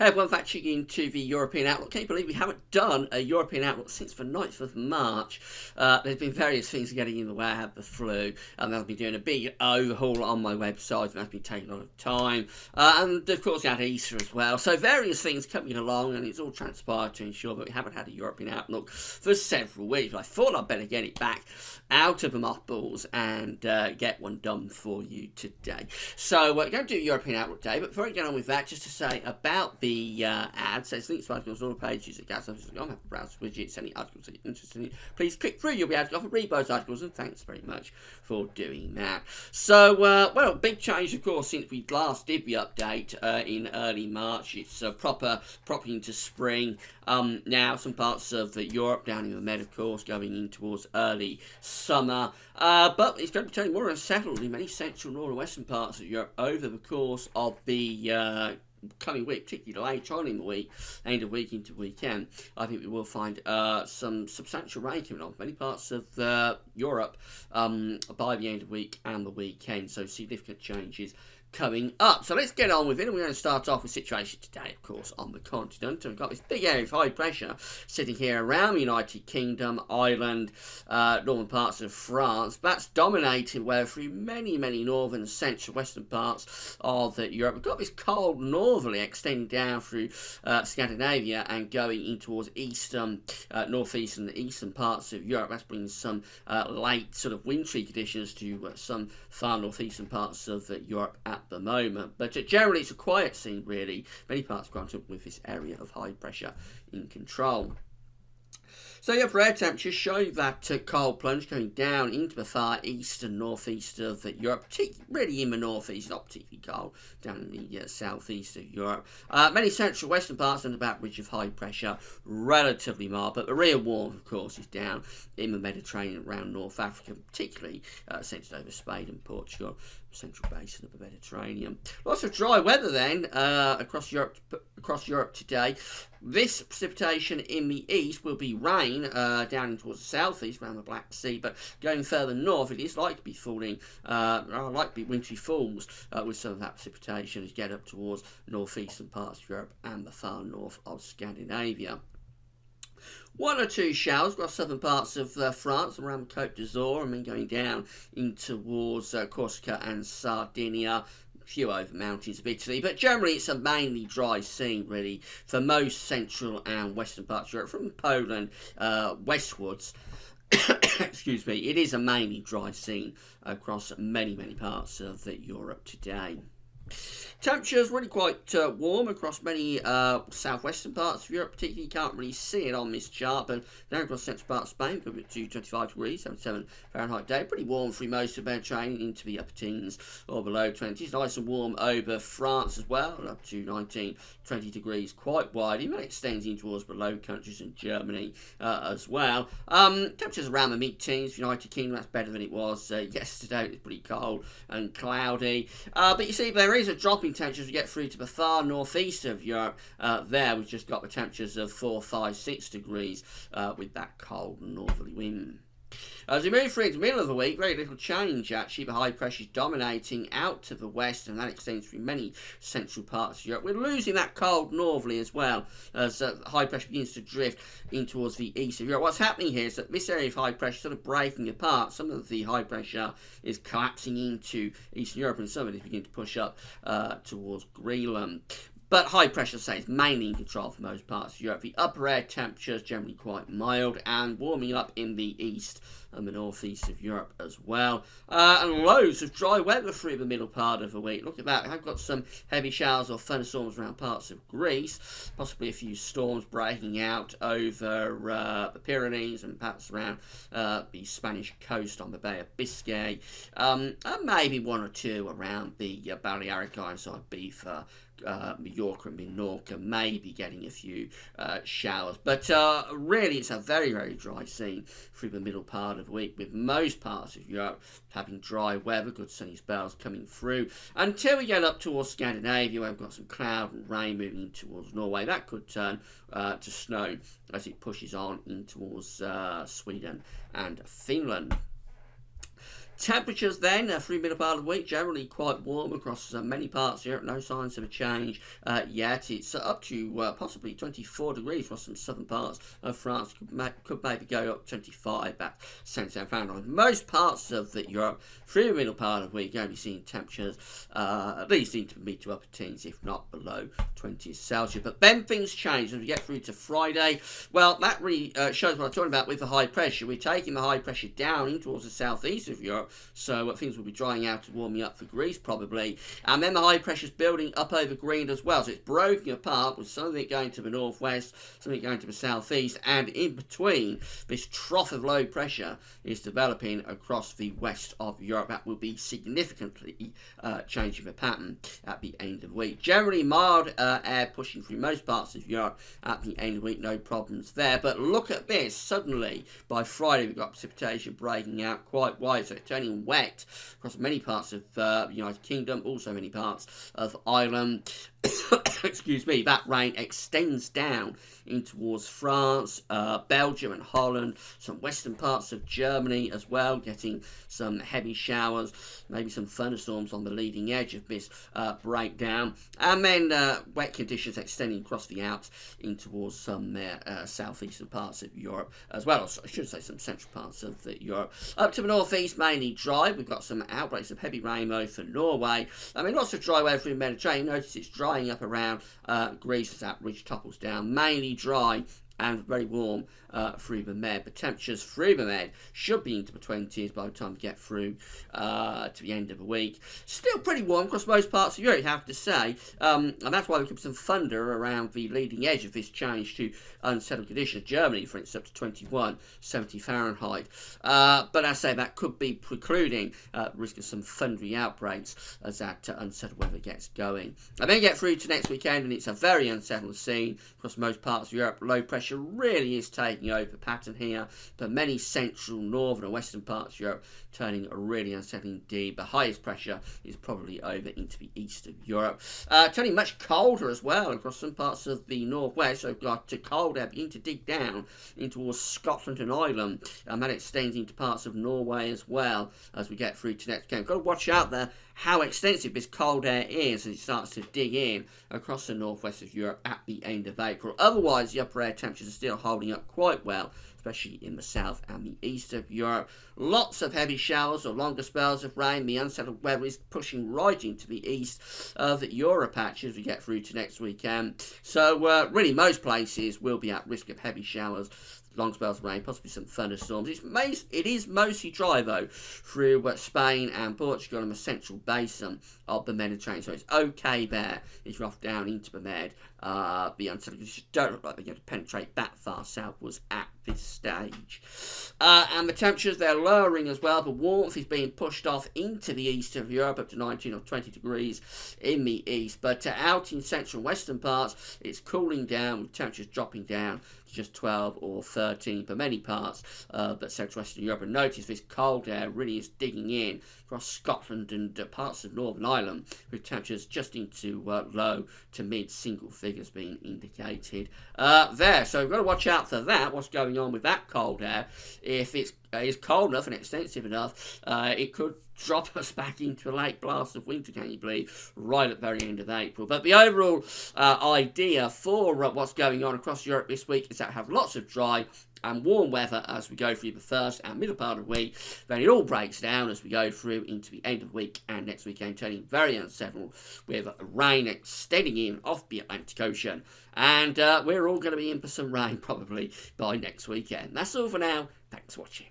Hey everyone, back into the European Outlook. Can you believe we haven't done a European Outlook since the 9th of March? There's been various things getting in the way. I had the flu, and I've been doing a big overhaul on my website, and that's been taking a lot of time. And of course, we had Easter as well. So various things coming along, and it's all transpired to ensure that we haven't had a European Outlook for several weeks. But I thought I'd better get it back out of the mothballs and get one done for you today. So we're going to do European Outlook Day, but before I get on with that, just to say about the ads, there's links to articles on all pages at gasoffice.com. Have a browse widgets, any articles that you're interested in. Please click through, you'll be able to go and read those articles, and thanks very much for doing that. So, well, big change, of course, since we last did the update in early March. It's proper into spring. Now, some parts of Europe, down in the Med, of course, going in towards early summer. But it's going to be turning more unsettled in many central, northern, western parts of Europe over the course of the coming week, particularly later on in the week, end of week into weekend. I think we will find some substantial rain coming on many parts of Europe by the end of the week and the weekend. So significant changes coming up. So let's get on with it, and we're going to start off with situation today, of course, on the continent. We've got this big area of high pressure sitting here around the United Kingdom, Ireland, northern parts of France. That's dominating weather through many northern, central, western parts of Europe. We've got this cold northerly extending down through Scandinavia and going in towards eastern, northeastern, eastern parts of Europe. That's bringing some late sort of wintry conditions to some far northeastern parts of Europe at the moment, but generally it's a quiet scene, really. Many parts granted with this area of high pressure in control. So your air temperatures show that cold plunge going down into the far east and northeast of Europe, really in the northeast, not particularly cold, down in the southeast of Europe. Many central western parts under that ridge of high pressure, relatively mild, but the real warmth, of course, is down in the Mediterranean around North Africa, particularly centred over Spain and Portugal, central basin of the Mediterranean. Lots of dry weather then across Europe today. This precipitation in the east will be rain down towards the southeast around the Black Sea, but going further north it is likely to be falling, likely wintry falls with some of that precipitation as you get up towards northeastern parts of Europe and the far north of Scandinavia. One or two showers across southern parts of France around Côte d'Azur, and then going down in towards Corsica and Sardinia. A few over mountains of Italy, but generally it's a mainly dry scene, really, for most central and western parts of Europe, from Poland westwards. Excuse me, it is a mainly dry scene across many parts of Europe today. Temperatures really quite warm across many southwestern parts of Europe. Particularly, you can't really see it on this chart, but down across central parts of Spain, could be to 25 degrees, 77 Fahrenheit day. Pretty warm through most of the Mediterranean, into the upper teens or below 20s. Nice and warm over France as well, up to 19, 20 degrees, quite wide. Even extends in towards the Low Countries and Germany as well. Temperatures around the mid-teens. United Kingdom, that's better than it was yesterday. It was pretty cold and cloudy. But you see, there is a drop in temperatures we get through to the far northeast of Europe. There we've just got the temperatures of 4, 5, 6 degrees with that cold northerly wind. As we move through the middle of the week, very little change actually. The high pressure is dominating out to the west, and that extends through many central parts of Europe. We're losing that cold northerly as well as high pressure begins to drift in towards the east of Europe. What's happening here is that this area of high pressure is sort of breaking apart. Some of the high pressure is collapsing into Eastern Europe, and some of it is beginning to push up towards Greenland. But high pressure, say, is mainly in control for most parts of Europe. The upper air temperature is generally quite mild and warming up in the east and the northeast of Europe as well. And loads of dry weather through the middle part of the week. Look at that. I've got some heavy showers or thunderstorms around parts of Greece. Possibly a few storms breaking out over the Pyrenees and perhaps around the Spanish coast on the Bay of Biscay. And maybe one or two around the Balearic Islands, Ibiza, Mallorca and Minorca, maybe getting a few showers. But really it's a very dry scene through the middle part of the week, with most parts of Europe having dry weather, good sunny spells coming through, until we get up towards Scandinavia, where we've got some cloud and rain moving towards Norway. That could turn to snow as it pushes on in towards Sweden and Finland. Temperatures then, through the middle part of the week, generally quite warm across many parts of Europe. No signs of a change yet. It's up to possibly 24 degrees across some southern parts of France. Could maybe go up 25 at Centre Fahrenheit. Most parts of Europe, through the middle part of the week, you're going to be seeing temperatures at least into mid to upper teens, if not below 20 Celsius. But then things change as we get through to Friday. Well, that really shows what I'm talking about with the high pressure. We're taking the high pressure down in towards the southeast of Europe. So things will be drying out and warming up for Greece probably. And then the high pressure is building up over Greenland as well. So it's broken apart with something going to the northwest, something going to the southeast, and in between, this trough of low pressure is developing across the west of Europe. That will be significantly changing the pattern at the end of the week. Generally mild air pushing through most parts of Europe at the end of the week, no problems there. But look at this, suddenly by Friday we've got precipitation breaking out quite wide, so it's turning wet across many parts of the United Kingdom, also many parts of Ireland. Excuse me, that rain extends down in towards France, Belgium and Holland, some western parts of Germany as well, getting some heavy showers, maybe some thunderstorms on the leading edge of this breakdown, and then wet conditions extending across the Alps in towards some southeastern parts of Europe as well, or I should say some central parts of Europe. Up to the northeast, mainly dry. We've got some outbreaks of heavy rain though for Norway. I mean, lots of dry weather through the Mediterranean. Notice it's drying up around Greece as that ridge topples down. Mainly dry and very warm through the Med. But temperatures through the Med should be into the 20s by the time we get through to the end of the week. Still pretty warm across most parts of Europe, you have to say. And that's why we keep some thunder around the leading edge of this change to unsettled conditions. Germany, for instance, up to 21, 70 Fahrenheit. But I say that could be precluding risk of some thundery outbreaks as that unsettled weather gets going. And then get through to next weekend, and it's a very unsettled scene across most parts of Europe. Low pressure really is taking over pattern here, but many central, northern and western parts of Europe turning really unsettling indeed. The highest pressure is probably over into the east of Europe. Turning much colder as well across some parts of the northwest, so we've got cold air beginning to dig down into towards Scotland and Ireland, and that extends into parts of Norway as well as we get through to next game. Got to watch out there how extensive this cold air is as it starts to dig in across the northwest of Europe at the end of April. Otherwise, the upper air temperatures are still holding up quite well, especially in the south and the east of Europe. Lots of heavy showers or longer spells of rain. The unsettled weather is pushing right into the east of Europe actually as we get through to next weekend. So really most places will be at risk of heavy showers, long spells of rain, possibly some thunderstorms. It is mostly dry though through Spain and Portugal and the central basin of the Mediterranean, so it's okay there if you're off down into the Med. The unsettled conditions don't look like they're going to penetrate that far southwards at this stage. And the temperatures, they're lowering as well. The warmth is being pushed off into the east of Europe up to 19 or 20 degrees in the east, but out in central and western parts it's cooling down with temperatures dropping down to just 12 or 13 for many parts but central western Europe. And notice this cold air really is digging in across Scotland and parts of Northern Ireland with temperatures just into low to mid single figures being indicated there. So we've got to watch out for that, what's going on with that cold air. If it's cold enough and extensive enough, it could drop us back into a late blast of winter, can you believe, right at the very end of April. But the overall idea for what's going on across Europe this week is that we have lots of dry and warm weather as we go through the first and middle part of the week. Then it all breaks down as we go through into the end of the week and next weekend, turning very unsettled with rain extending in off the Atlantic Ocean. And we're all going to be in for some rain probably by next weekend. That's all for now. Thanks for watching.